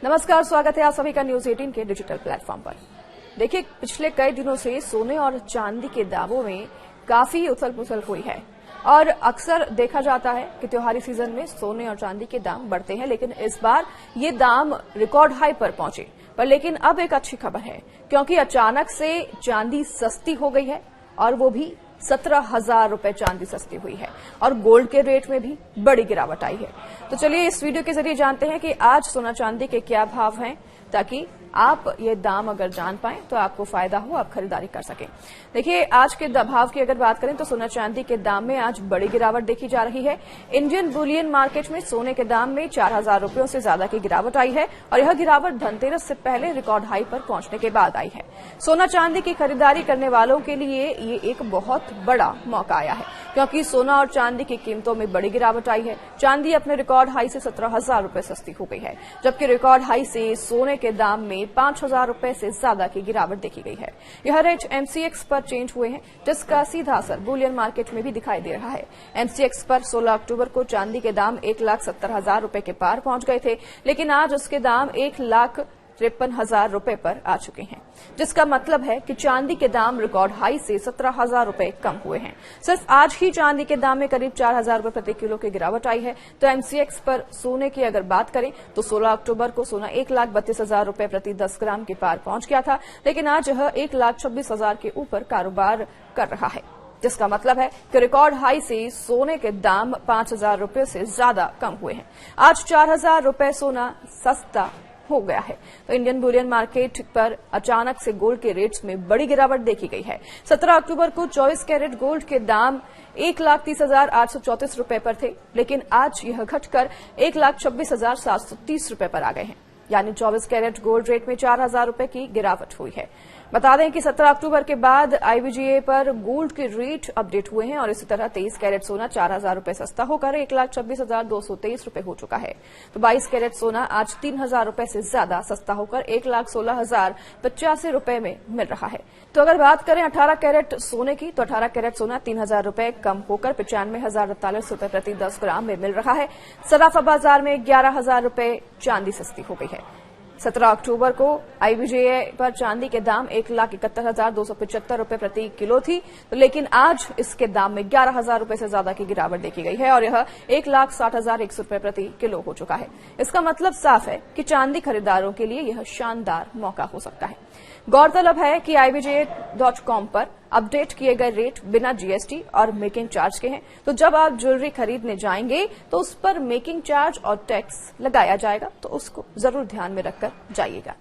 नमस्कार, स्वागत है आप सभी का न्यूज 18 के डिजिटल प्लेटफॉर्म पर। देखिए, पिछले कई दिनों से सोने और चांदी के दामों में काफी उथल पुथल हुई है और अक्सर देखा जाता है कि त्योहारी सीजन में सोने और चांदी के दाम बढ़ते हैं, लेकिन इस बार ये दाम रिकॉर्ड हाई पर पहुंचे। लेकिन अब एक अच्छी खबर है, क्योंकि अचानक से चांदी सस्ती हो गई है और वो भी 17,000 रुपए चांदी सस्ती हुई है और गोल्ड के रेट में भी बड़ी गिरावट आई है। तो चलिए इस वीडियो के जरिए जानते हैं कि आज सोना चांदी के क्या भाव हैं, ताकि आप ये दाम अगर जान पाएं तो आपको फायदा हो, आप खरीदारी कर सकें। देखिए, आज के भाव की अगर बात करें तो सोना चांदी के दाम में आज बड़ी गिरावट देखी जा रही है। इंडियन बुलियन मार्केट में सोने के दाम में 4,000 रुपयों से ज्यादा की गिरावट आई है और यह गिरावट धनतेरस से पहले रिकॉर्ड हाई पर पहुंचने के बाद आई है। सोना चांदी की खरीदारी करने वालों के लिए ये एक बहुत बड़ा मौका आया है, क्योंकि सोना और चांदी की कीमतों में बड़ी गिरावट आई है। चांदी अपने रिकॉर्ड हाई से 17,000 रुपए सस्ती हो गई है, जबकि रिकॉर्ड हाई से सोने के दाम में 5,000 रुपए से ज्यादा की गिरावट देखी गई है। यह रेट एमसीएक्स पर चेंज हुए हैं, जिसका सीधा असर बुलियन मार्केट में भी दिखाई दे रहा है। एमसीएक्स पर 16 अक्टूबर को चांदी के दाम 1,70,000 रुपए के पार पहुंच गए थे, लेकिन आज उसके दाम 1,53,000 रुपए पर आ चुके हैं, जिसका मतलब है कि चांदी के दाम रिकॉर्ड हाई से 17,000 रुपए कम हुए हैं। सिर्फ आज ही चांदी के दाम में करीब 4,000 रुपए प्रति किलो की गिरावट आई है। तो एमसीएक्स पर सोने की अगर बात करें तो 16 अक्टूबर को सोना 1,32,000 रुपए प्रति 10 ग्राम के पार पहुंच गया था, लेकिन आज यह 1,26,000 के ऊपर कारोबार कर रहा है, जिसका मतलब है कि रिकॉर्ड हाई से सोने के दाम 5,000 रुपए से ज्यादा कम हुए हैं। आज 4,000 रुपए सोना सस्ता हो गया है। तो इंडियन बुलियन मार्केट पर अचानक से गोल्ड के रेट्स में बड़ी गिरावट देखी गई है। 17 अक्टूबर को 24 कैरेट गोल्ड के दाम 1,30,834 रुपए पर थे, लेकिन आज यह घटकर 1,26,730 रुपए पर आ गए हैं, यानी 24 कैरेट गोल्ड रेट में 4,000 रुपए की गिरावट हुई है। बता दें कि 17 अक्टूबर के बाद आईबीजीए पर गोल्ड के रेट अपडेट हुए हैं और इसी तरह 23 कैरेट सोना 4,000 रुपए सस्ता होकर 1,26,223 रुपए हो चुका है। तो 22 कैरेट सोना आज 3,000 रुपए से ज्यादा सस्ता होकर 1,16,085 रुपए में मिल रहा है। तो अगर बात करें 18 कैरेट सोने की, तो 18 कैरेट सोना 3,000 रुपए कम होकर 95,048 रुपए प्रति 10 ग्राम में मिल रहा है। सराफा बाजार में 11,000 रुपए चांदी सस्ती हो गई है। 17 अक्टूबर को आईबीजीए पर चांदी के दाम 1,71,275 रुपए प्रति किलो थी, तो लेकिन आज इसके दाम में 11,000 रुपए से ज्यादा की गिरावट देखी गई है और यह 1,60,100 रुपए प्रति किलो हो चुका है। इसका मतलब साफ है कि चांदी खरीदारों के लिए यह शानदार मौका हो सकता है। गौरतलब है कि IBJA.com पर अपडेट किए गए रेट बिना जीएसटी और मेकिंग चार्ज के हैं। तो जब आप ज्वेलरी खरीदने जाएंगे तो उस पर मेकिंग चार्ज और टैक्स लगाया जाएगा, तो उसको जरूर ध्यान में रखकर जाइएगा।